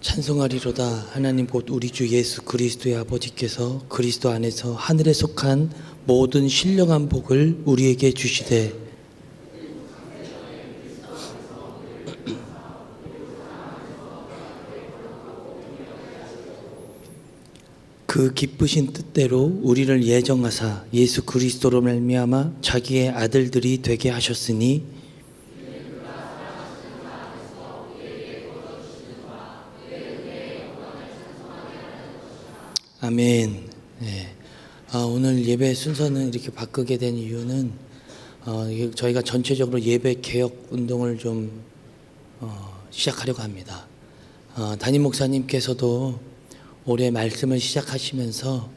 찬송하리로다. 하나님 곧 우리 주 예수 그리스도의 아버지께서 그리스도 안에서 하늘에 속한 모든 신령한 복을 우리에게 주시되 그 기쁘신 뜻대로 우리를 예정하사 예수 그리스도로 말미암아 자기의 아들들이 되게 하셨으니 아멘. 네. 오늘 예배 순서는 이렇게 바꾸게 된 이유는 저희가 전체적으로 예배 개혁 운동을 좀 시작하려고 합니다. 담임 목사님께서도 올해 말씀을 시작하시면서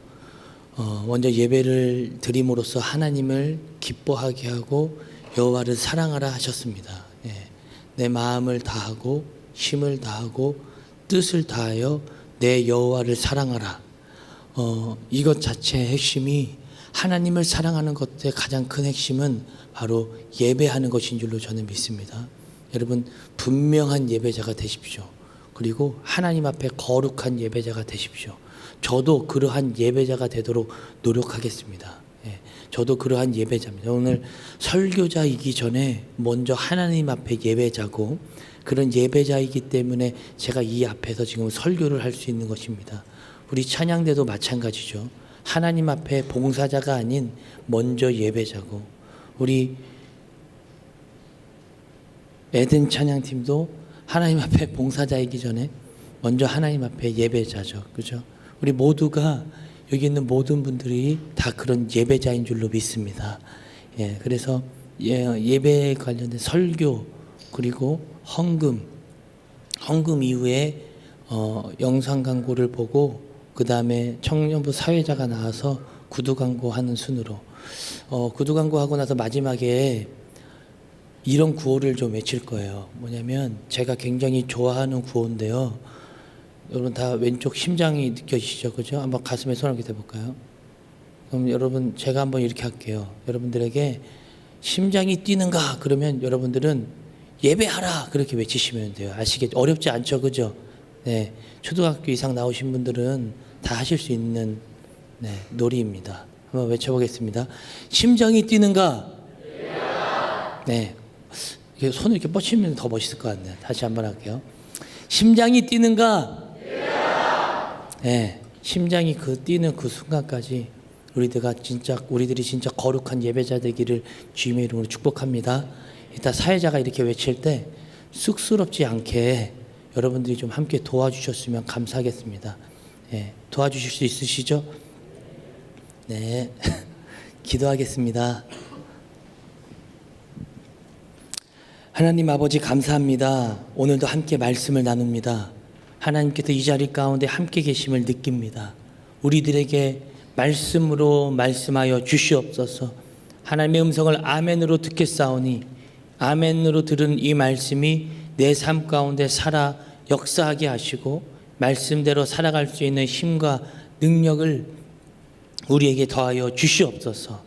먼저 예배를 드림으로써 하나님을 기뻐하게 하고 여호와를 사랑하라 하셨습니다. 예. 내 마음을 다하고 힘을 다하고 뜻을 다하여 내 여호와를 사랑하라. 이것 자체의 핵심이 하나님을 사랑하는 것의 가장 큰 핵심은 바로 예배하는 것인 줄로 저는 믿습니다. 여러분 분명한 예배자가 되십시오. 그리고 하나님 앞에 거룩한 예배자가 되십시오. 저도 그러한 예배자가 되도록 노력하겠습니다. 예, 저도 그러한 예배자입니다. 오늘 설교자이기 전에 먼저 하나님 앞에 예배자고 그런 예배자이기 때문에 제가 이 앞에서 지금 설교를 할 수 있는 것입니다. 우리 찬양대도 마찬가지죠. 하나님 앞에 봉사자가 아닌 먼저 예배자고 우리 에덴 찬양팀도 하나님 앞에 봉사자이기 전에 먼저 하나님 앞에 예배자죠. 그죠? 우리 모두가 여기 있는 모든 분들이 다 그런 예배자인 줄로 믿습니다. 예, 그래서 예배에 관련된 설교 그리고 헌금 이후에 영상 광고를 보고 그 다음에 청년부 사회자가 나와서 구두 광고하는 순으로 구두 광고하고 나서 마지막에 이런 구호를 좀 외칠 거예요. 뭐냐면 제가 굉장히 좋아하는 구호인데요. 여러분 다 왼쪽 심장이 느껴지시죠? 그죠? 한번 가슴에 손을 이렇게 대볼까요? 그럼 여러분 제가 한번 이렇게 할게요. 여러분들에게 심장이 뛰는가? 그러면 여러분들은 예배하라! 그렇게 외치시면 돼요. 아시겠죠? 어렵지 않죠? 그죠? 네, 초등학교 이상 나오신 분들은 다 하실 수 있는 놀이입니다. 한번 외쳐보겠습니다. 심장이 뛰는가? 네, 손을 이렇게 뻗치면 더 멋있을 것 같네요. 다시 한번 할게요. 심장이 뛰는가? 네, 심장이 뛰는 그 순간까지 우리들이 진짜 거룩한 예배자 되기를 주님의 이름으로 축복합니다. 이따 사회자가 이렇게 외칠 때 쑥스럽지 않게 여러분들이 좀 함께 도와주셨으면 감사하겠습니다. 예, 도와주실 수 있으시죠? 네, 기도하겠습니다. 하나님 아버지 감사합니다. 오늘도 함께 말씀을 나눕니다. 하나님께서 이 자리 가운데 함께 계심을 느낍니다. 우리들에게 말씀으로 말씀하여 주시옵소서. 하나님의 음성을 아멘으로 듣겠사오니 아멘으로 들은 이 말씀이 내 삶 가운데 살아 역사하게 하시고 말씀대로 살아갈 수 있는 힘과 능력을 우리에게 더하여 주시옵소서.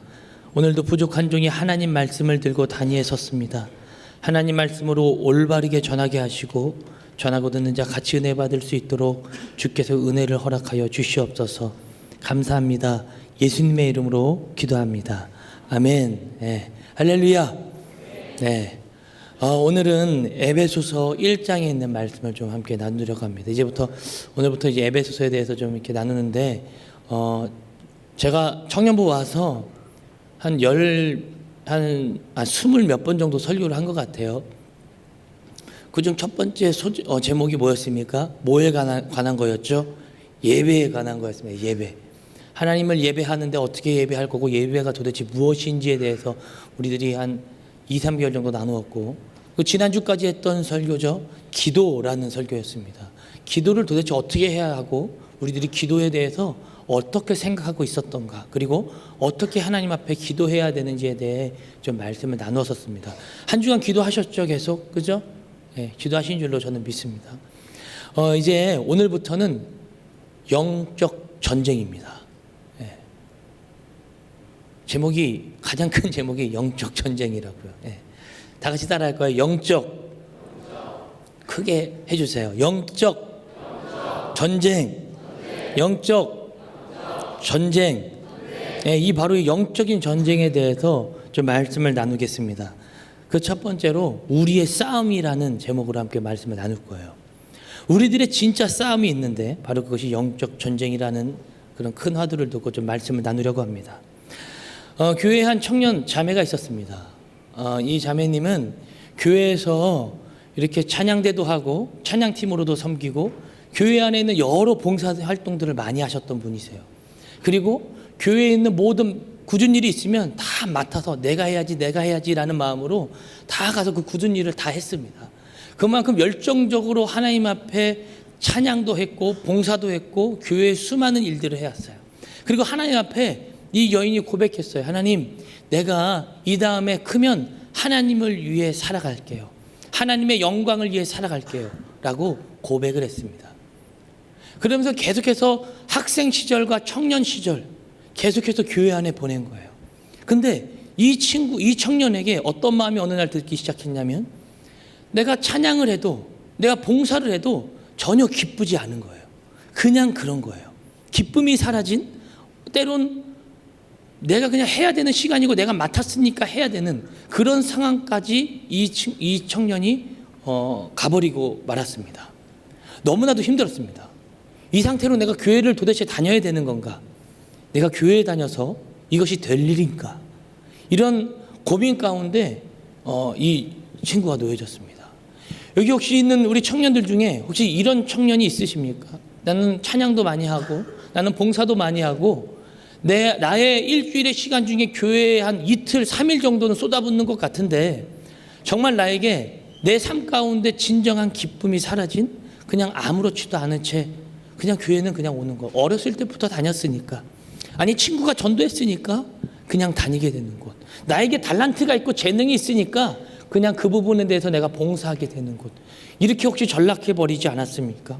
오늘도 부족한 종이 하나님 말씀을 들고 단위에 섰습니다. 하나님 말씀으로 올바르게 전하게 하시고 전하고 듣는 자 같이 은혜 받을 수 있도록 주께서 은혜를 허락하여 주시옵소서. 감사합니다. 예수님의 이름으로 기도합니다. 아멘. 네. 할렐루야. 네. 오늘은 에베소서 1장에 있는 말씀을 좀 함께 나누려고 합니다. 오늘부터 이제 에베소서에 대해서 좀 이렇게 나누는데, 제가 청년부 와서 한 20 몇 번 정도 설교를 한 것 같아요. 그중 첫 번째 제목이 뭐였습니까? 뭐에 관한 거였죠? 예배에 관한 거였습니다. 예배. 하나님을 예배하는데 어떻게 예배할 거고 예배가 도대체 무엇인지에 대해서 우리들이 한 2, 3개월 정도 나누었고 지난주까지 했던 설교죠. 기도라는 설교였습니다. 기도를 도대체 어떻게 해야 하고 우리들이 기도에 대해서 어떻게 생각하고 있었던가 그리고 어떻게 하나님 앞에 기도해야 되는지에 대해 좀 말씀을 나눴었습니다. 한 주간 기도하셨죠? 계속? 그죠? 네, 기도하신 줄로 저는 믿습니다. 이제 오늘부터는 영적 전쟁입니다. 네. 가장 큰 제목이 영적 전쟁이라고요. 네. 다 같이 따라할 거예요. 영적. 크게 해주세요. 영적 전쟁, 영적 전쟁. 예, 이 바로 이 영적인 전쟁에 대해서 좀 말씀을 나누겠습니다. 그 첫 번째로 우리의 싸움이라는 제목으로 함께 말씀을 나눌 거예요. 우리들의 진짜 싸움이 있는데 바로 그것이 영적 전쟁이라는 그런 큰 화두를 두고 좀 말씀을 나누려고 합니다. 교회에 한 청년 자매가 있었습니다. 이 자매님은 교회에서 이렇게 찬양대도 하고 찬양팀으로도 섬기고 교회 안에 있는 여러 봉사 활동들을 많이 하셨던 분이세요. 그리고 교회에 있는 모든 굳은 일이 있으면 다 맡아서 내가 해야지라는 마음으로 다 가서 그 굳은 일을 다 했습니다. 그만큼 열정적으로 하나님 앞에 찬양도 했고 봉사도 했고 교회의 수많은 일들을 해왔어요. 그리고 하나님 앞에 이 여인이 고백했어요. 하나님, 내가 이 다음에 크면 하나님을 위해 살아갈게요. 하나님의 영광을 위해 살아갈게요 라고 고백을 했습니다. 그러면서 계속해서 학생 시절과 청년 시절 계속해서 교회 안에 보낸 거예요. 근데 이 청년에게 어떤 마음이 어느 날 듣기 시작했냐면 내가 찬양을 해도 내가 봉사를 해도 전혀 기쁘지 않은 거예요. 그냥 그런 거예요. 기쁨이 사라진, 때론 내가 그냥 해야 되는 시간이고 내가 맡았으니까 해야 되는 그런 상황까지 이 청년이 가버리고 말았습니다. 너무나도 힘들었습니다. 이 상태로 내가 교회를 도대체 다녀야 되는 건가? 내가 교회에 다녀서 이것이 될 일인가? 이런 고민 가운데 이 친구가 놓여졌습니다. 여기 혹시 있는 우리 청년들 중에 혹시 이런 청년이 있으십니까? 나는 찬양도 많이 하고 나는 봉사도 많이 하고 나의 일주일의 시간 중에 교회에 한 이틀, 3일 정도는 쏟아붓는 것 같은데 정말 나에게 내 삶 가운데 진정한 기쁨이 사라진 그냥 아무렇지도 않은 채 그냥 교회는 그냥 오는 거. 어렸을 때부터 다녔으니까. 아니 친구가 전도했으니까 그냥 다니게 되는 곳. 나에게 달란트가 있고 재능이 있으니까 그냥 그 부분에 대해서 내가 봉사하게 되는 곳. 이렇게 혹시 전락해버리지 않았습니까?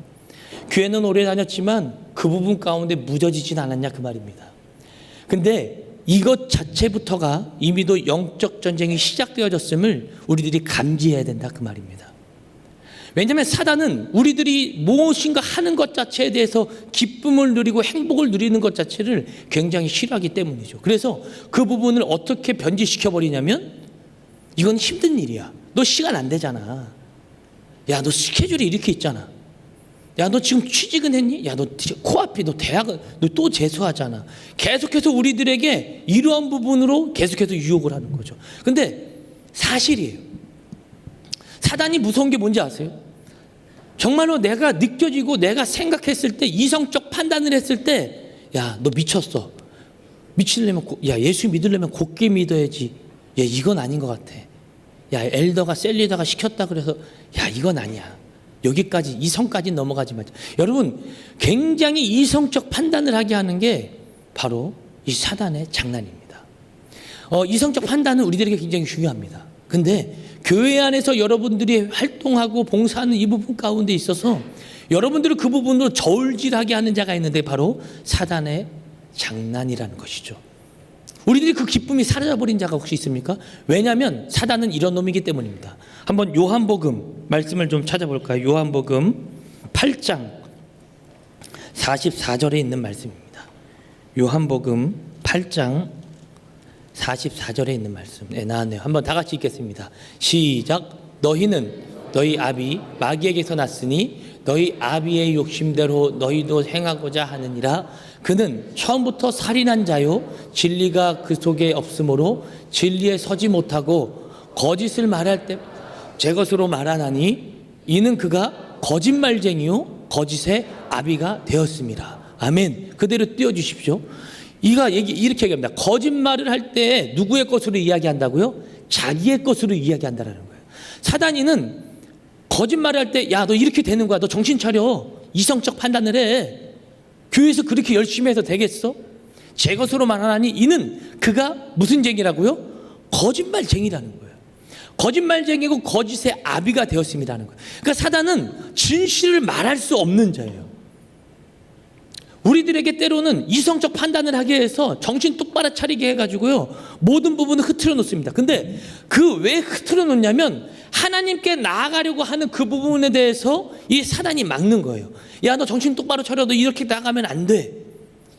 교회는 오래 다녔지만 그 부분 가운데 무뎌지진 않았냐 그 말입니다. 근데 이것 자체부터가 이미도 영적 전쟁이 시작되어졌음을 우리들이 감지해야 된다 그 말입니다. 왜냐하면 사단은 우리들이 무엇인가 하는 것 자체에 대해서 기쁨을 누리고 행복을 누리는 것 자체를 굉장히 싫어하기 때문이죠. 그래서 그 부분을 어떻게 변질시켜버리냐면 이건 힘든 일이야. 너 시간 안 되잖아. 야, 너 스케줄이 이렇게 있잖아. 야, 너 지금 취직은 했니? 야, 너 코앞이 너 대학은 너 또 재수하잖아. 계속해서 우리들에게 이러한 부분으로 계속해서 유혹을 하는 거죠. 근데 사실이에요. 사단이 무서운 게 뭔지 아세요? 정말로 내가 느껴지고 내가 생각했을 때 이성적 판단을 했을 때 야, 너 미쳤어. 미치려면 야, 예수 믿으려면 곱게 믿어야지. 야, 이건 아닌 것 같아. 야, 엘더가 셀리더가 시켰다 그래서 야, 이건 아니야. 여기까지 이성까지 넘어가지 말자. 여러분 굉장히 이성적 판단을 하게 하는 게 바로 이 사단의 장난입니다. 이성적 판단은 우리들에게 굉장히 중요합니다. 근데 교회 안에서 여러분들이 활동하고 봉사하는 이 부분 가운데 있어서 여러분들을 그 부분으로 저울질하게 하는 자가 있는데 바로 사단의 장난이라는 것이죠. 우리들이 그 기쁨이 사라져버린 자가 혹시 있습니까? 왜냐하면 사단은 이런 놈이기 때문입니다. 한번 요한복음 말씀을 좀 찾아볼까요? 요한복음 8장 44절에 있는 말씀입니다. 요한복음 8장 44절에 있는 말씀. 네, 나왔네요. 한번 다 같이 읽겠습니다. 시작. 너희는 너희 아비 마귀에게서 났으니 너희 아비의 욕심대로 너희도 행하고자 하느니라. 그는 처음부터 살인한 자요 진리가 그 속에 없으므로 진리에 서지 못하고 거짓을 말할 때 제 것으로 말하나니 이는 그가 거짓말쟁이요 거짓의 아비가 되었습니다. 아멘. 그대로 띄워주십시오. 이렇게 얘기합니다. 거짓말을 할 때 누구의 것으로 이야기한다고요? 자기의 것으로 이야기한다는 거예요. 사단이는 거짓말을 할 때 야, 너 이렇게 되는 거야. 너 정신 차려. 이성적 판단을 해. 교회에서 그렇게 열심히 해서 되겠어? 제 것으로 말하나니 이는 그가 무슨 쟁이라고요? 거짓말쟁이라는 거예요. 거짓말쟁이고 거짓의 아비가 되었습니다는 거예요. 그러니까 사단은 진실을 말할 수 없는 자예요. 우리들에게 때로는 이성적 판단을 하게 해서 정신 똑바로 차리게 해가지고요, 모든 부분을 흐트러 놓습니다. 근데 그 왜 흐트러 놓냐면 하나님께 나아가려고 하는 그 부분에 대해서 이 사단이 막는 거예요. 야, 너 정신 똑바로 차려. 너 이렇게 나가면 안 돼.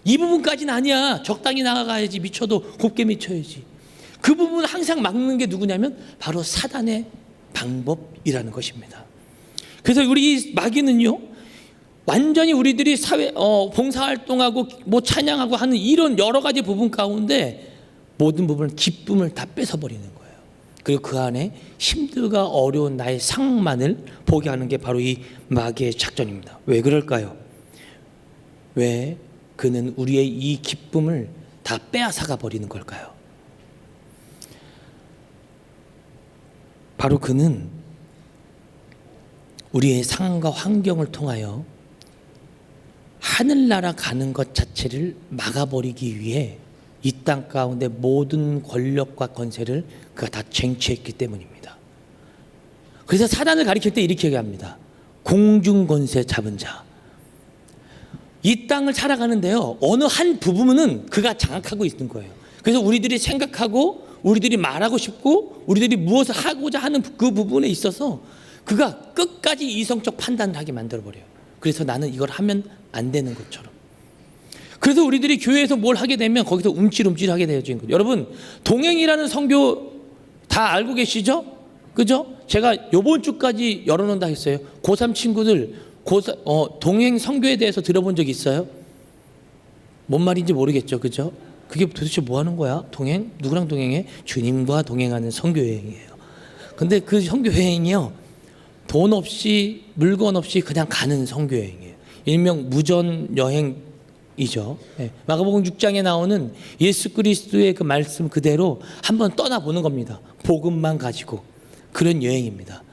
이 부분까지는 아니야. 적당히 나아가야지. 미쳐도 곱게 미쳐야지. 그 부분을 항상 막는 게 누구냐면 바로 사단의 방법이라는 것입니다. 그래서 우리 마귀는요, 완전히 우리들이 봉사활동하고 뭐 찬양하고 하는 이런 여러 가지 부분 가운데 모든 부분을 기쁨을 다 뺏어버리는 거예요. 그리고 그 안에 힘들과 어려운 나의 상황만을 보게 하는 게 바로 이 마귀의 작전입니다. 왜 그럴까요? 왜 그는 우리의 이 기쁨을 다 빼앗아가 버리는 걸까요? 바로 그는 우리의 상황과 환경을 통하여 하늘나라 가는 것 자체를 막아버리기 위해 이 땅 가운데 모든 권력과 권세를 그가 다 쟁취했기 때문입니다. 그래서 사단을 가리킬 때 이렇게 얘기합니다. 공중권세 잡은 자. 이 땅을 살아가는데요, 어느 한 부분은 그가 장악하고 있는 거예요. 그래서 우리들이 생각하고 우리들이 말하고 싶고 우리들이 무엇을 하고자 하는 그 부분에 있어서 그가 끝까지 이성적 판단을 하게 만들어버려요. 그래서 나는 이걸 하면 안 되는 것처럼. 그래서 우리들이 교회에서 뭘 하게 되면 거기서 움찔움찔 하게 되어진 거죠. 여러분, 동행이라는 선교 다 알고 계시죠? 그죠? 제가 요번 주까지 열어놓는다 했어요. 고3 친구들 동행 선교에 대해서 들어본 적 있어요? 뭔 말인지 모르겠죠. 그죠? 그게 도대체 뭐 하는 거야? 동행? 누구랑 동행해? 주님과 동행하는 선교 여행이에요. 근데 그 선교 여행이요, 돈 없이 물건 없이 그냥 가는 선교 여행이에요. 일명 무전 여행이죠. 네. 마가복음 6장에 나오는 예수 그리스도의 그 말씀 그대로 한번 떠나보는 겁니다. 복음만 가지고. 그런 여행입니다.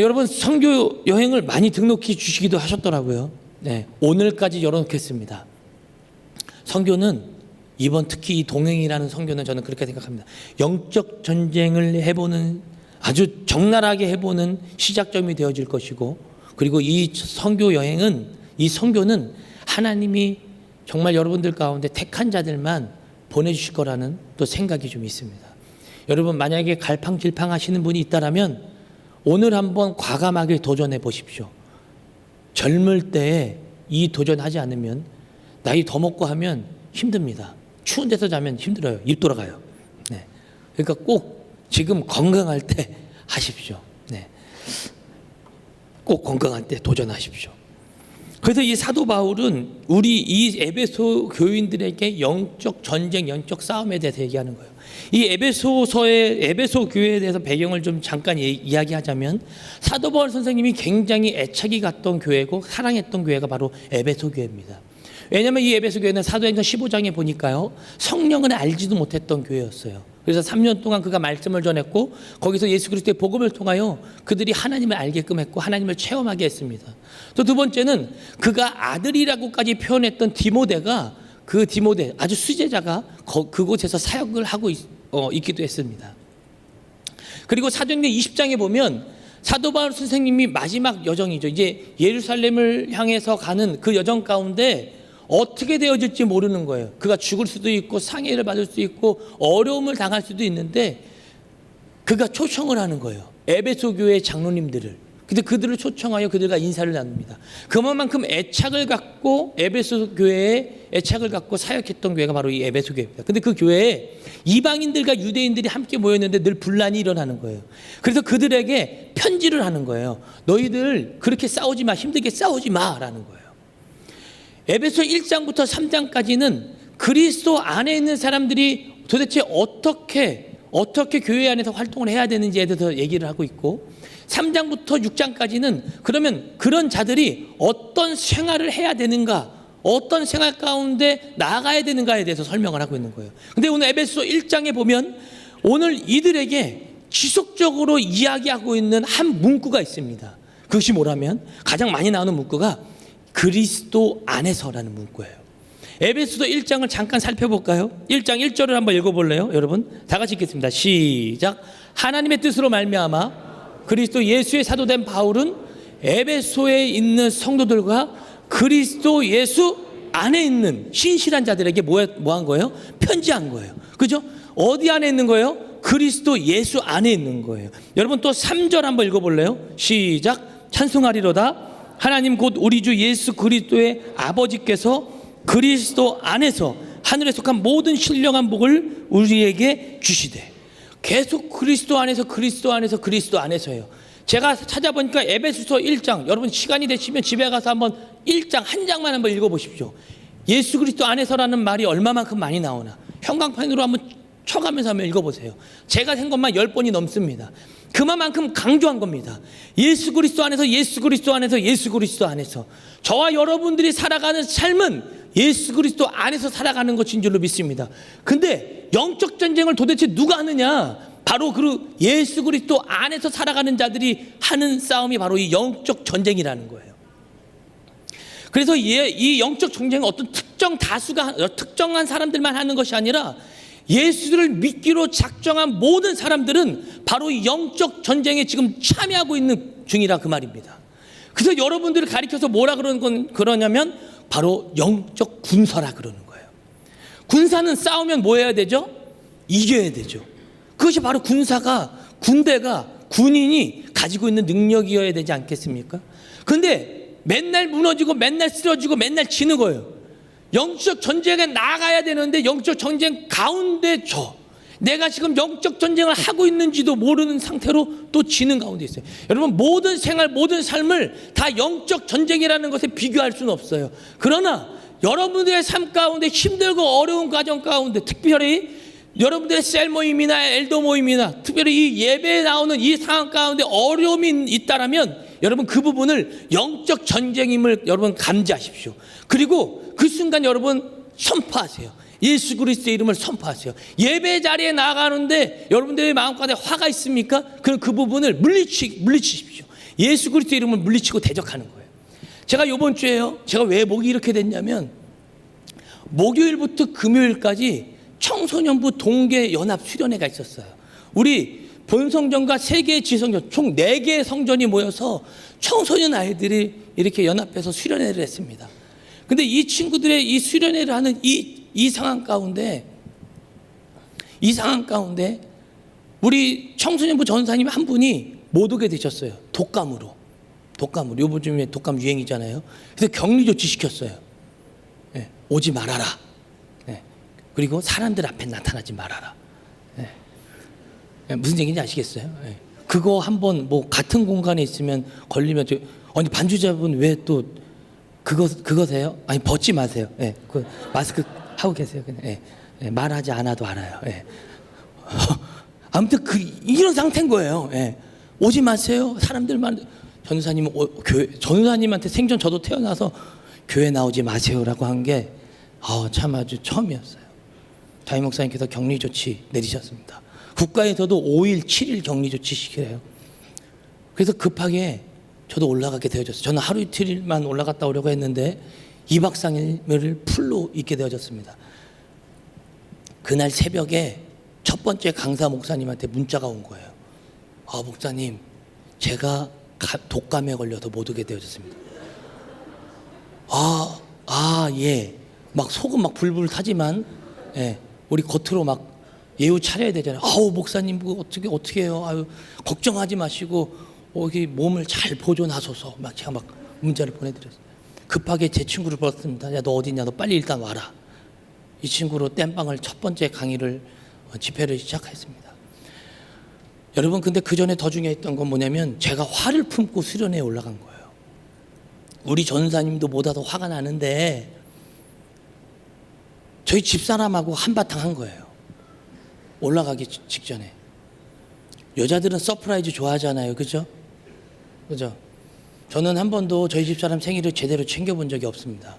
여러분, 선교 여행을 많이 등록해 주시기도 하셨더라고요. 네. 오늘까지 열어놓겠습니다. 선교는 이번 특히 이 동행이라는 선교는 저는 그렇게 생각합니다. 영적 전쟁을 해보는, 아주 적나라하게 해보는 시작점이 되어질 것이고, 그리고 이 선교 여행은, 이 선교는 하나님이 정말 여러분들 가운데 택한 자들만 보내주실 거라는 또 생각이 좀 있습니다. 여러분, 만약에 갈팡질팡 하시는 분이 있다면 오늘 한번 과감하게 도전해 보십시오. 젊을 때에 이 도전하지 않으면 나이 더 먹고 하면 힘듭니다. 추운 데서 자면 힘들어요. 입 돌아가요. 네. 그러니까 꼭 지금 건강할 때 하십시오. 네. 꼭 건강할 때 도전하십시오. 그래서 이 사도 바울은 우리 이 에베소 교인들에게 영적 전쟁, 영적 싸움에 대해서 얘기하는 거예요. 이 에베소 교회에 대해서 배경을 좀 잠깐 이야기하자면, 사도 바울 선생님이 굉장히 애착이 갔던 교회고 사랑했던 교회가 바로 에베소 교회입니다. 왜냐하면 이 에베소 교회는 사도행전 15장에 보니까요, 성령을 알지도 못했던 교회였어요. 그래서 3년 동안 그가 말씀을 전했고 거기서 예수 그리스도의 복음을 통하여 그들이 하나님을 알게끔 했고 하나님을 체험하게 했습니다. 또 두 번째는 그가 아들이라고까지 표현했던 디모데가, 그 디모데 아주 수제자가 그곳에서 사역을 하고 있기도 했습니다. 그리고 사도행전 20장에 보면 사도 바울 선생님이 마지막 여정이죠. 이제 예루살렘을 향해서 가는 그 여정 가운데 어떻게 되어질지 모르는 거예요. 그가 죽을 수도 있고 상해를 받을 수도 있고 어려움을 당할 수도 있는데 그가 초청을 하는 거예요. 에베소 교회 장로님들을. 근데 그들을 초청하여 그들과 인사를 나눕니다. 그만큼 애착을 갖고 에베소 교회에 애착을 갖고 사역했던 교회가 바로 이 에베소 교회입니다. 근데 그 교회에 이방인들과 유대인들이 함께 모였는데 늘 분란이 일어나는 거예요. 그래서 그들에게 편지를 하는 거예요. 너희들 그렇게 싸우지 마, 힘들게 싸우지 마라는 거예요. 에베소 1장부터 3장까지는 그리스도 안에 있는 사람들이 도대체 어떻게 교회 안에서 활동을 해야 되는지에 대해서 얘기를 하고 있고, 3장부터 6장까지는 그러면 그런 자들이 어떤 생활을 해야 되는가, 어떤 생활 가운데 나아가야 되는가에 대해서 설명을 하고 있는 거예요. 근데 오늘 에베소 1장에 보면 오늘 이들에게 지속적으로 이야기하고 있는 한 문구가 있습니다. 그것이 뭐라면, 가장 많이 나오는 문구가 그리스도 안에서라는 문구예요. 에베소서 1장을 잠깐 살펴볼까요? 1장 1절을 한번 읽어볼래요? 여러분 다 같이 읽겠습니다. 시작. 하나님의 뜻으로 말미암아 그리스도 예수의 사도된 바울은 에베소에 있는 성도들과 그리스도 예수 안에 있는 신실한 자들에게 뭐 한 거예요? 편지한 거예요. 그죠? 어디 안에 있는 거예요? 그리스도 예수 안에 있는 거예요. 여러분 또 3절 한번 읽어볼래요? 시작. 찬송하리로다 하나님 곧 우리 주 예수 그리스도의 아버지께서 그리스도 안에서 하늘에 속한 모든 신령한 복을 우리에게 주시되. 계속 그리스도 안에서 그리스도 안에서 그리스도 안에서예요. 제가 찾아보니까 에베소서 1장, 여러분 시간이 되시면 집에 가서 한번 1장 한 장만 한번 읽어보십시오. 예수 그리스도 안에서라는 말이 얼마만큼 많이 나오나 형광펜으로 한번 쳐가면서 한번 읽어보세요. 제가 센 것만 10번이 넘습니다. 그만큼 강조한 겁니다. 예수 그리스도 안에서 예수 그리스도 안에서 예수 그리스도 안에서. 저와 여러분들이 살아가는 삶은 예수 그리스도 안에서 살아가는 것인 줄로 믿습니다. 근데 영적 전쟁을 도대체 누가 하느냐? 바로 그 예수 그리스도 안에서 살아가는 자들이 하는 싸움이 바로 이 영적 전쟁이라는 거예요. 그래서 이 영적 전쟁은 어떤 특정한 사람들만 하는 것이 아니라 예수를 믿기로 작정한 모든 사람들은 바로 이 영적 전쟁에 지금 참여하고 있는 중이라 그 말입니다. 그래서 여러분들을 가리켜서 뭐라 그러냐면 바로 영적 군사라 그러는 거예요. 군사는 싸우면 뭐 해야 되죠? 이겨야 되죠. 그것이 바로 군대가 군인이 가지고 있는 능력이어야 되지 않겠습니까? 그런데 맨날 무너지고 맨날 쓰러지고 맨날 지는 거예요. 영적 전쟁에 나가야 되는데 영적 전쟁 가운데 내가 지금 영적 전쟁을 하고 있는지도 모르는 상태로 또 지는 가운데 있어요. 여러분 모든 생활 모든 삶을 다 영적 전쟁이라는 것에 비교할 수는 없어요. 그러나 여러분들의 삶 가운데 힘들고 어려운 과정 가운데 특별히 여러분들의 셀 모임이나 엘더 모임이나 특별히 이 예배에 나오는 이 상황 가운데 어려움이 있다라면 여러분 그 부분을 영적 전쟁임을 여러분 감지하십시오. 그리고 그 순간 여러분 선포하세요. 예수 그리스도의 이름을 선포하세요. 예배 자리에 나가는데 여러분들의 마음가운데 화가 있습니까? 그럼 그 부분을 물리치십시오. 예수 그리스도의 이름을 물리치고 대적하는 거예요. 제가 이번 주에요. 제가 왜 목이 이렇게 됐냐면 목요일부터 금요일까지 청소년부 동계 연합 수련회가 있었어요. 우리 본성전과 3개의 지성전 총 4개의 성전이 모여서 청소년 아이들이 이렇게 연합해서 수련회를 했습니다. 근데 이 친구들의 이 수련회를 하는 이 상황 가운데 우리 청소년부 전사님 한 분이 못 오게 되셨어요. 독감으로. 요즘에 독감 유행이잖아요. 그래서 격리 조치 시켰어요. 네, 오지 말아라. 네, 그리고 사람들 앞에 나타나지 말아라. 네, 무슨 얘기인지 아시겠어요? 네, 그거 한번 뭐 같은 공간에 있으면 걸리면 아니 반주자분 왜 또 그거세요? 아니 벗지 마세요. 네, 그 마스크 하고 계세요. 그냥 말하지 않아도 알아요. 아무튼 이런 상태인 거예요. 오지 마세요. 사람들만 전사님한테 생전 저도 태어나서 교회 나오지 마세요라고 한 게 참 아주 처음이었어요. 담임 목사님께서 격리 조치 내리셨습니다. 국가에서도 5일, 7일 격리 조치 시키래요. 그래서 급하게 저도 올라가게 되어졌어요. 저는 하루 이틀만 올라갔다 오려고 했는데 2박 3일을 풀로 있게 되어졌습니다. 그날 새벽에 첫 번째 강사 목사님한테 문자가 온 거예요. 목사님, 제가 독감에 걸려서 못 오게 되어졌습니다. 예. 막 속은 막 불불 타지만, 우리 겉으로 막 예우 차려야 되잖아요. 목사님, 어떻게 해요? 걱정하지 마시고, 여기 몸을 잘 보존하소서. 제가 문자를 보내드렸어요. 급하게 제 친구를 불렀습니다. 야, 너 어디냐? 너 빨리 일단 와라. 이 친구로 땜빵을 첫 번째 강의를, 집회를 시작했습니다. 여러분, 근데 그 전에 더 중요했던 건 뭐냐면 제가 화를 품고 수련회에 올라간 거예요. 우리 전사님도 보다 더 화가 나는데 저희 집사람하고 한바탕 한 거예요. 올라가기 직전에. 여자들은 서프라이즈 좋아하잖아요. 그죠? 저는 한 번도 저희 집사람 생일을 제대로 챙겨본 적이 없습니다.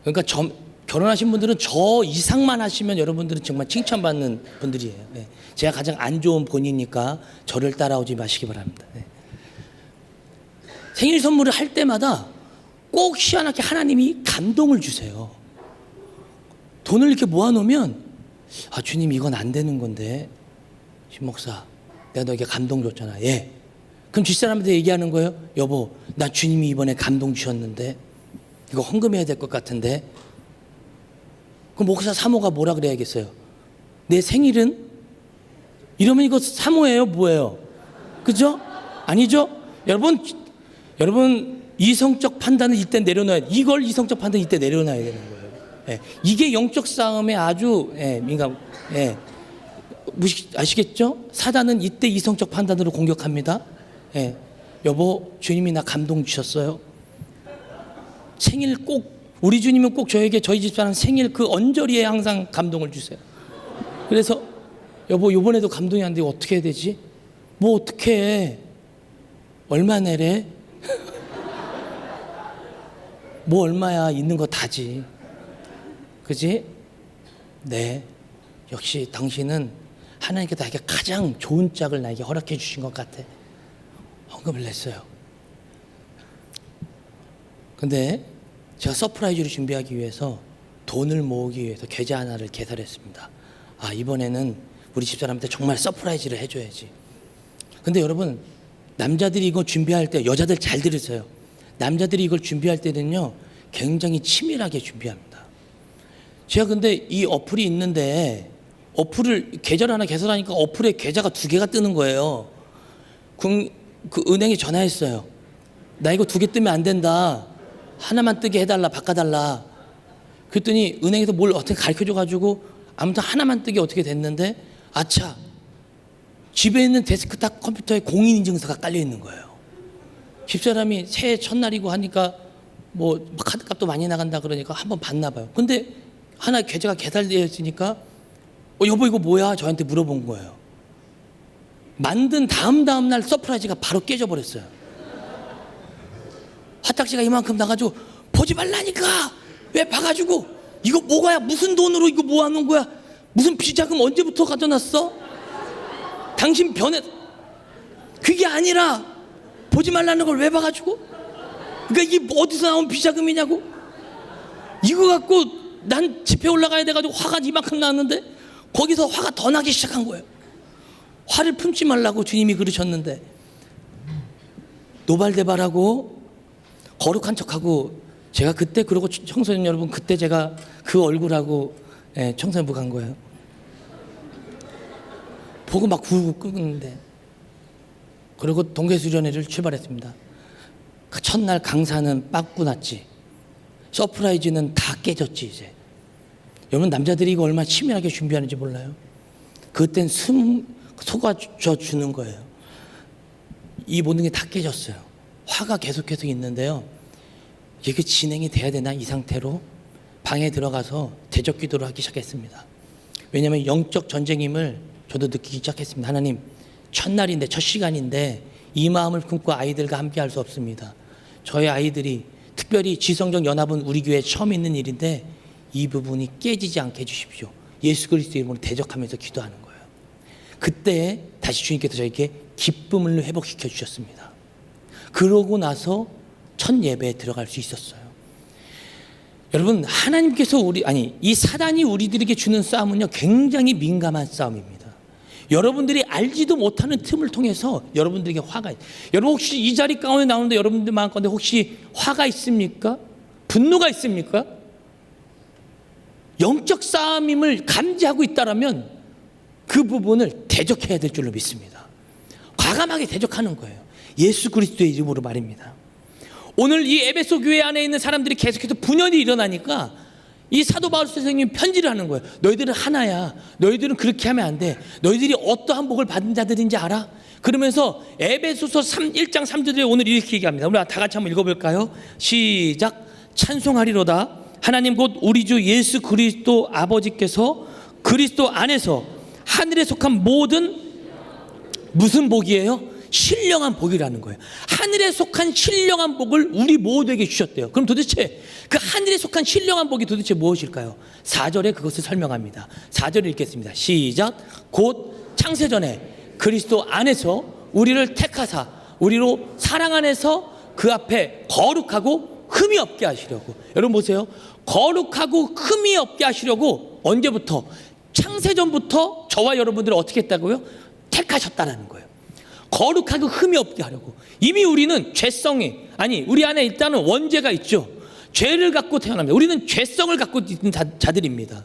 그러니까 결혼하신 분들은 저 이상만 하시면 여러분들은 정말 칭찬받는 분들이에요. 제가 가장 안 좋은 본이니까 저를 따라오지 마시기 바랍니다. 생일 선물을 할 때마다 꼭 희한하게 하나님이 감동을 주세요. 돈을 이렇게 모아놓으면 주님 이건 안 되는 건데 신 목사 내가 너에게 감동 줬잖아. 그럼 뒷사람한테 얘기하는 거예요. 여보, 나 주님이 이번에 감동 주셨는데 이거 헌금해야 될 것 같은데. 그럼 목사 사모가 뭐라 그래야겠어요? 내 생일은? 이러면 이거 사모예요? 뭐예요? 그죠? 아니죠? 여러분 이성적 판단을 이때 내려놔야, 이걸 이성적 판단 이때 내려놔야 되는 거예요. 예, 이게 영적 싸움에 아주 민감. 아시겠죠? 사단은 이때 이성적 판단으로 공격합니다. 여보, 주님이 나 감동 주셨어요. 생일 꼭, 우리 주님은 꼭 저에게, 저희 집사람 생일 그 언저리에 항상 감동을 주세요. 그래서 여보, 요번에도 감동이 안 되고 어떻게 해야 되지? 뭐 어떻게 해? 얼마 내래? 뭐 얼마야? 있는 거 다지. 그지? 네. 역시 당신은 하나님께 나에게 가장 좋은 짝을 나에게 허락해 주신 것 같아. 헌금을 냈어요. 근데 제가 서프라이즈를 준비하기 위해서 돈을 모으기 위해서 계좌 하나를 개설했습니다. 아, 이번에는 우리 집사람한테 정말 서프라이즈를 해줘야지. 근데 여러분, 남자들이 이거 준비할 때, 여자들 잘 들으세요. 남자들이 이걸 준비할 때는요, 굉장히 치밀하게 준비합니다. 제가 근데 이 어플이 있는데, 어플을 계좌를 하나 개설하니까 어플에 계좌가 2개가 뜨는 거예요. 그 은행에 전화했어요. 나 이거 2개 뜨면 안 된다. 하나만 뜨게 해달라, 바꿔달라. 그랬더니 은행에서 뭘 어떻게 가르쳐줘가지고 아무튼 하나만 뜨게 어떻게 됐는데, 아차, 집에 있는 데스크탑 컴퓨터에 공인인증서가 깔려 있는 거예요. 집사람이 새해 첫날이고 하니까 뭐 카드값도 많이 나간다 그러니까 한번 봤나 봐요. 근데 하나 계좌가 개설되어 있으니까 여보 이거 뭐야? 저한테 물어본 거예요. 만든 다음 날 서프라이즈가 바로 깨져버렸어요. 화딱지가 이만큼 나가지고 보지 말라니까 왜 봐가지고 이거 뭐가야? 무슨 돈으로 이거 모아놓은 거야? 무슨 비자금 언제부터 가져놨어? 당신 변해. 그게 아니라 보지 말라는 걸 왜 봐가지고? 그러니까 이게 어디서 나온 비자금이냐고? 이거 갖고 난 집회 올라가야 돼가지고 화가 이만큼 났는데 거기서 화가 더 나기 시작한 거예요. 화를 품지 말라고 주님이 그러셨는데 노발대발하고 거룩한 척하고 제가 그때 그러고 청소년 여러분 그때 제가 그 얼굴하고 청소년부 간 거예요. 보고 막 구르고 끄는데 그리고 동계수련회를 출발했습니다. 그 첫날 강사는 빠꾸 났지. 서프라이즈는 다 깨졌지 이제. 여러분 남자들이 이거 얼마나 치밀하게 준비하는지 몰라요? 그땐 속아줘 주는 거예요. 이 모든 게 다 깨졌어요. 화가 계속해서 있는데요. 이게 진행이 돼야 되나 이 상태로 방에 들어가서 대적 기도를 하기 시작했습니다. 왜냐하면 영적 전쟁임을 저도 느끼기 시작했습니다. 하나님, 첫날인데 첫 시간인데 이 마음을 품고 아이들과 함께 할 수 없습니다. 저희 아이들이 특별히 지성적 연합은 우리 교회에 처음 있는 일인데 이 부분이 깨지지 않게 해주십시오. 예수 그리스도 이름으로 대적하면서 기도하는 거예요. 그때 다시 주님께서 저에게 기쁨을 회복시켜 주셨습니다. 그러고 나서 첫 예배에 들어갈 수 있었어요. 여러분 하나님께서 이 사단이 우리들에게 주는 싸움은요 굉장히 민감한 싸움입니다. 여러분들이 알지도 못하는 틈을 통해서 여러분들에게 화가 여러분 혹시 이 자리 가운데 나오는데 여러분들 마음가운데 혹시 화가 있습니까? 분노가 있습니까? 영적 싸움임을 감지하고 있다라면 그 부분을 대적해야 될 줄로 믿습니다. 과감하게 대적하는 거예요. 예수 그리스도의 이름으로 말입니다. 오늘 이 에베소 교회 안에 있는 사람들이 계속해서 분열이 일어나니까 이 사도 바울 선생님이 편지를 하는 거예요. 너희들은 하나야. 너희들은 그렇게 하면 안 돼. 너희들이 어떠한 복을 받은 자들인지 알아? 그러면서 에베소서 1장 3절에 오늘 이렇게 얘기합니다. 우리 다 같이 한번 읽어볼까요? 시작. 찬송하리로다. 하나님 곧 우리 주 예수 그리스도 아버지께서 그리스도 안에서 하늘에 속한 모든 무슨 복이에요? 신령한 복이라는 거예요. 하늘에 속한 신령한 복을 우리 모두에게 주셨대요. 그럼 도대체 그 하늘에 속한 신령한 복이 도대체 무엇일까요? 4절에 그것을 설명합니다. 4절을 읽겠습니다. 시작. 곧 창세전에 그리스도 안에서 우리를 택하사 우리로 사랑 안에서 그 앞에 거룩하고 흠이 없게 하시려고. 여러분 보세요. 거룩하고 흠이 없게 하시려고 언제부터? 창세전부터 저와 여러분들을 어떻게 했다고요? 택하셨다는 거예요. 거룩하고 흠이 없게 하려고. 이미 우리는 죄성이 우리 안에 일단은 원죄가 있죠. 죄를 갖고 태어납니다. 우리는 죄성을 갖고 있는 자들입니다.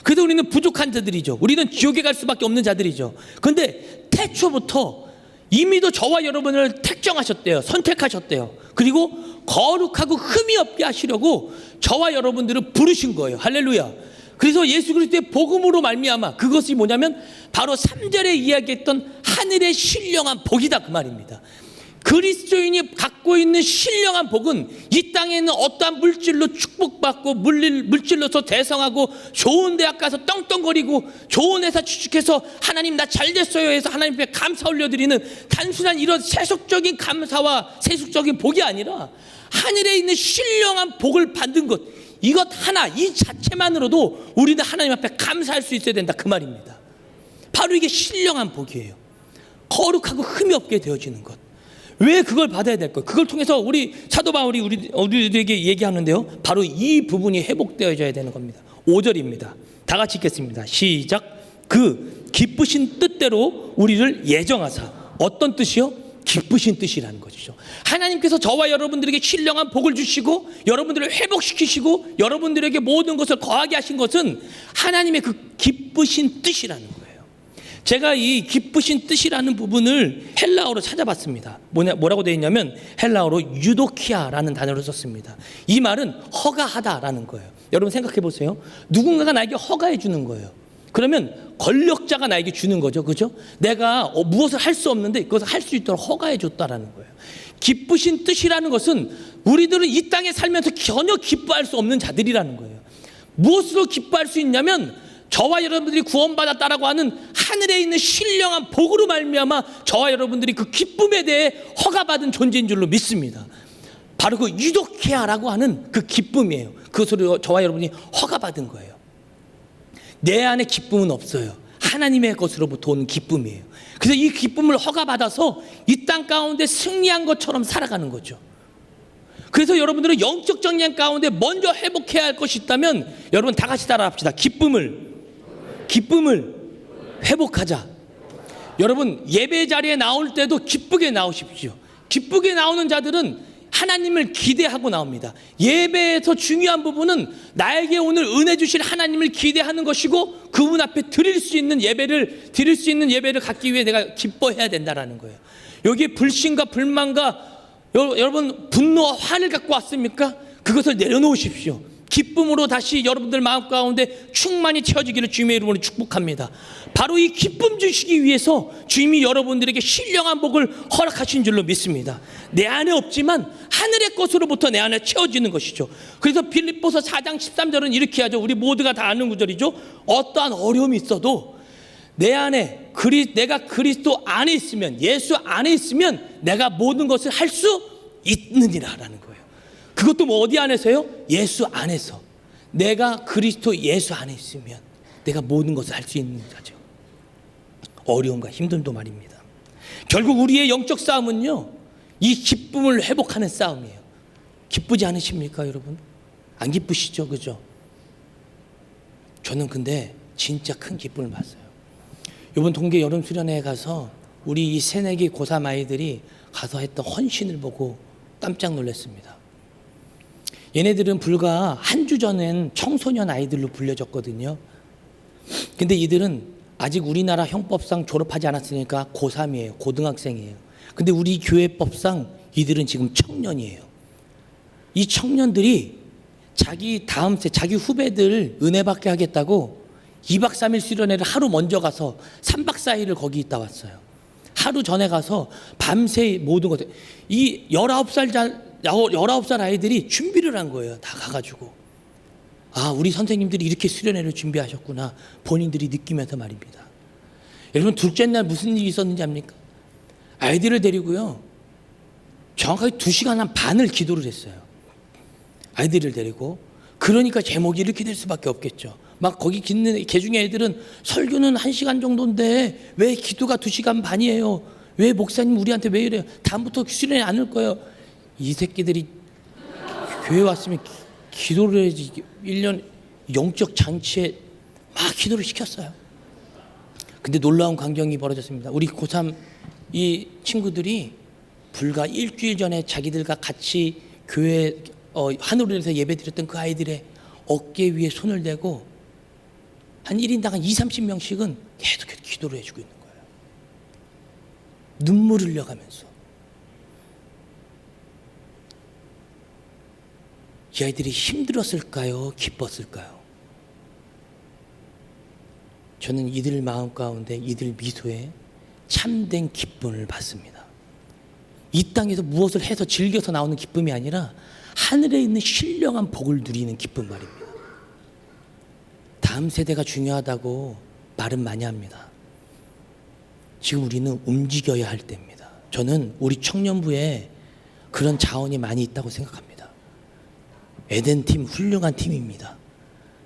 그래서 우리는 부족한 자들이죠. 우리는 지옥에 갈 수밖에 없는 자들이죠. 그런데 태초부터 이미도 저와 여러분을 택정하셨대요. 선택하셨대요. 그리고 거룩하고 흠이 없게 하시려고 저와 여러분들을 부르신 거예요. 할렐루야. 그래서 예수 그리스도의 복음으로 말미암아, 그것이 뭐냐면 바로 3절에 이야기했던 하늘의 신령한 복이다, 그 말입니다. 그리스도인이 갖고 있는 신령한 복은 이 땅에 있는 어떠한 물질로 축복받고 물질로서 대성하고 좋은 대학 가서 떵떵거리고 좋은 회사 취직해서 하나님 나 잘됐어요 해서 하나님께 감사 올려드리는 단순한 이런 세속적인 감사와 세속적인 복이 아니라 하늘에 있는 신령한 복을 받는 것, 이것 하나, 이 자체만으로도 우리는 하나님 앞에 감사할 수 있어야 된다, 그 말입니다. 바로 이게 신령한 복이에요. 거룩하고 흠이 없게 되어지는 것. 왜 그걸 받아야 될까요? 그걸 통해서 우리 사도 바울이 우리들에게 얘기하는데요, 바로 이 부분이 회복되어져야 되는 겁니다. 5절입니다. 다 같이 읽겠습니다. 시작. 그 기쁘신 뜻대로 우리를 예정하사. 어떤 뜻이요? 기쁘신 뜻이라는 것이죠. 하나님께서 저와 여러분들에게 신령한 복을 주시고 여러분들을 회복시키시고 여러분들에게 모든 것을 거하게 하신 것은 하나님의 그 기쁘신 뜻이라는 거예요. 제가 이 기쁘신 뜻이라는 부분을 헬라어로 찾아봤습니다. 뭐라고 되어 있냐면 헬라어로 유도키아라는 단어를 썼습니다. 이 말은 허가하다라는 거예요. 여러분 생각해 보세요. 누군가가 나에게 허가해 주는 거예요. 그러면 권력자가 나에게 주는 거죠. 그죠? 내가 무엇을 할 수 없는데 그것을 할 수 있도록 허가해 줬다라는 거예요. 기쁘신 뜻이라는 것은 우리들은 이 땅에 살면서 전혀 기뻐할 수 없는 자들이라는 거예요. 무엇으로 기뻐할 수 있냐면 저와 여러분들이 구원받았다라고 하는 하늘에 있는 신령한 복으로 말미암아 저와 여러분들이 그 기쁨에 대해 허가받은 존재인 줄로 믿습니다. 바로 그 유도케아라고 하는 그 기쁨이에요. 그것으로 저와 여러분이 허가받은 거예요. 내 안에 기쁨은 없어요. 하나님의 것으로부터 오는 기쁨이에요. 그래서 이 기쁨을 허가받아서 이 땅 가운데 승리한 것처럼 살아가는 거죠. 그래서 여러분들은 영적 정령 가운데 먼저 회복해야 할 것이 있다면 여러분 다 같이 따라합시다. 기쁨을 회복하자. 여러분 예배 자리에 나올 때도 기쁘게 나오십시오. 기쁘게 나오는 자들은 하나님을 기대하고 나옵니다. 예배에서 중요한 부분은 나에게 오늘 은혜 주실 하나님을 기대하는 것이고 그분 앞에 드릴 수 있는 예배를 갖기 위해 내가 기뻐해야 된다라는 거예요. 여기에 불신과 불만과 여러분 분노와 화를 갖고 왔습니까? 그것을 내려놓으십시오. 기쁨으로 다시 여러분들 마음 가운데 충만히 채워지기를 주님의 이름으로 축복합니다. 바로 이 기쁨 주시기 위해서 주님이 여러분들에게 신령한 복을 허락하신 줄로 믿습니다. 내 안에 없지만 하늘의 것으로부터 내 안에 채워지는 것이죠. 그래서 빌립보서 4장 13절은 이렇게 하죠. 우리 모두가 다 아는 구절이죠. 어떠한 어려움이 있어도 내 안에 내가 그리스도 안에 있으면, 예수 안에 있으면 내가 모든 것을 할 수 있느니라라는 거예요. 그것도 뭐 어디 안에서요? 예수 안에서. 내가 그리스도 예수 안에 있으면 내가 모든 것을 할 수 있는 자죠. 어려움과 힘듦도 말입니다. 결국 우리의 영적 싸움은요, 이 기쁨을 회복하는 싸움이에요. 기쁘지 않으십니까, 여러분? 안 기쁘시죠, 그죠? 저는 근데 진짜 큰 기쁨을 봤어요. 이번 동계 여름 수련회에 가서 우리 이 새내기 고3 아이들이 가서 했던 헌신을 보고 깜짝 놀랐습니다. 얘네들은 불과 한 주 전엔 청소년 아이들로 불려졌거든요. 근데 이들은 아직 우리나라 형법상 졸업하지 않았으니까 고3이에요. 고등학생이에요. 근데 우리 교회법상 이들은 지금 청년이에요. 이 청년들이 자기 후배들 은혜 받게 하겠다고 2박 3일 수련회를 하루 먼저 가서 3박 4일을 거기 있다 왔어요. 하루 전에 가서 밤새 모든 것들, 이 19살 아이들이 준비를 한 거예요. 다 가가지고. 아, 우리 선생님들이 이렇게 수련회를 준비하셨구나. 본인들이 느끼면서 말입니다. 여러분, 둘째 날 무슨 일이 있었는지 압니까? 아이들을 데리고요, 정확하게 2시간 반을 기도를 했어요. 아이들을 데리고. 그러니까 제목이 이렇게 될 수밖에 없겠죠. 막 거기 있는 개중에 애들은 설교는 1시간 정도인데 왜 기도가 2시간 반이에요? 왜 목사님 우리한테 왜 이래요? 다음부터 수련회 안 올 거예요. 이 새끼들이 교회 왔으면 기도를 해야지. 1년 영적 잔치에 막 기도를 시켰어요. 근데 놀라운 광경이 벌어졌습니다. 우리 고3 이 친구들이 불과 일주일 전에 자기들과 같이 교회 하늘에서 예배드렸던 그 아이들의 어깨 위에 손을 대고 한 1인당 한 20-30명씩은 계속해서 기도를 해주고 있는 거예요. 눈물을 흘려가면서. 이 아이들이 힘들었을까요? 기뻤을까요? 저는 이들 마음 가운데, 이들 미소에 참된 기쁨을 받습니다. 이 땅에서 무엇을 해서 즐겨서 나오는 기쁨이 아니라 하늘에 있는 신령한 복을 누리는 기쁨 말입니다. 다음 세대가 중요하다고 말은 많이 합니다. 지금 우리는 움직여야 할 때입니다. 저는 우리 청년부에 그런 자원이 많이 있다고 생각합니다. 에덴팀 훌륭한 팀입니다.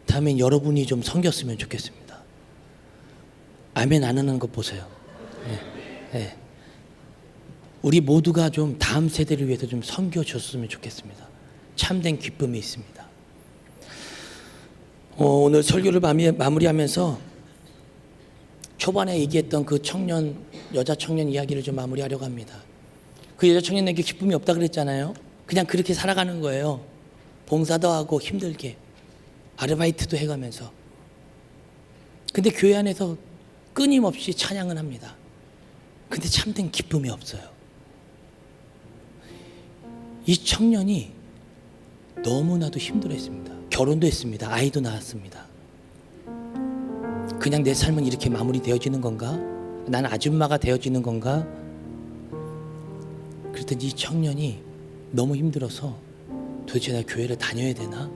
다음엔 여러분이 좀 섬겼으면 좋겠습니다. 아멘 안 하는 거 보세요. 네. 우리 모두가 좀 다음 세대를 위해서 좀 섬겨줬으면 좋겠습니다. 참된 기쁨이 있습니다. 오늘 설교를 마무리하면서 초반에 얘기했던 그 여자 청년 이야기를 좀 마무리하려고 합니다. 그 여자 청년에게 기쁨이 없다 그랬잖아요. 그냥 그렇게 살아가는 거예요. 봉사도 하고 힘들게 아르바이트도 해가면서. 근데 교회 안에서 끊임없이 찬양을 합니다. 근데 참된 기쁨이 없어요. 이 청년이 너무나도 힘들어했습니다. 결혼도 했습니다. 아이도 낳았습니다. 그냥 내 삶은 이렇게 마무리되어지는 건가? 난 아줌마가 되어지는 건가? 그랬더니 이 청년이 너무 힘들어서 도대체 내가 교회를 다녀야 되나?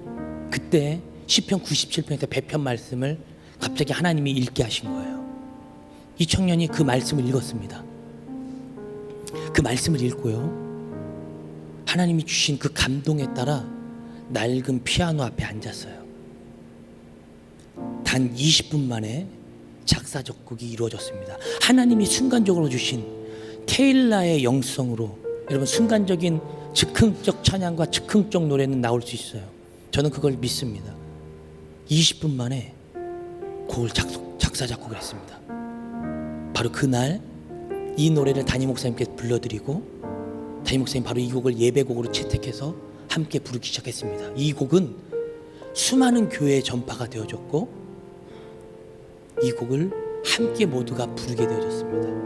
그때 시편 97편에서 배편 말씀을 갑자기 하나님이 읽게 하신 거예요. 이 청년이 그 말씀을 읽었습니다. 그 말씀을 읽고요, 하나님이 주신 그 감동에 따라 낡은 피아노 앞에 앉았어요. 단 20분 만에 작사 작곡이 이루어졌습니다. 하나님이 순간적으로 주신 테일라의 영성으로 여러분 순간적인 즉흥적 찬양과 즉흥적 노래는 나올 수 있어요. 저는 그걸 믿습니다. 20분 만에 곡을 작사 작곡을 했습니다. 바로 그날 이 노래를 담임 목사님께 불러드리고 담임 목사님 바로 이 곡을 예배곡으로 채택해서 함께 부르기 시작했습니다. 이 곡은 수많은 교회에 전파가 되어졌고 이 곡을 함께 모두가 부르게 되어졌습니다.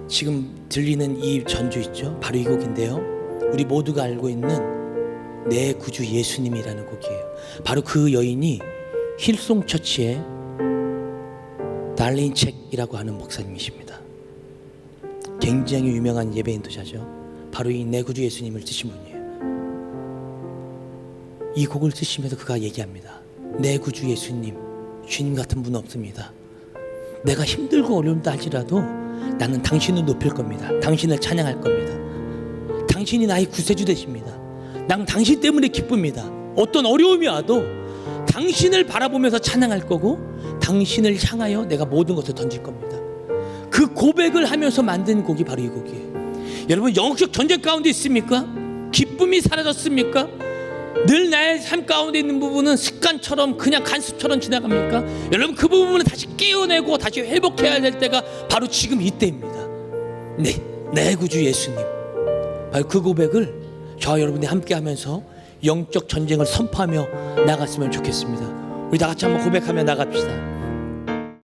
지금 들리는 이 전주 있죠? 바로 이 곡인데요, 우리 모두가 알고 있는 내 구주 예수님이라는 곡이에요. 바로 그 여인이 힐송처치의 달린 책이라고 하는 목사님이십니다. 굉장히 유명한 예배 인도자죠. 바로 이 내 구주 예수님을 쓰신 분이에요. 이 곡을 쓰시면서 그가 얘기합니다. 내 구주 예수님, 주님 같은 분 없습니다. 내가 힘들고 어려운다 할지라도 나는 당신을 높일 겁니다. 당신을 찬양할 겁니다. 당신이 나의 구세주 되십니다. 난 당신 때문에 기쁩니다. 어떤 어려움이 와도 당신을 바라보면서 찬양할 거고 당신을 향하여 내가 모든 것을 던질 겁니다. 그 고백을 하면서 만든 곡이 바로 이 곡이에요. 여러분, 영적 전쟁 가운데 있습니까? 기쁨이 사라졌습니까? 늘 나의 삶 가운데 있는 부분은 습관처럼 그냥 간습처럼 지나갑니까? 여러분, 그 부분을 다시 깨어내고 다시 회복해야 될 때가 바로 지금 이때입니다. 내 구주 예수님, 바로 그 고백을 저와 여러분이 함께 하면서 영적 전쟁을 선포하며 나갔으면 좋겠습니다. 우리 다 같이 한번 고백하며 나갑시다.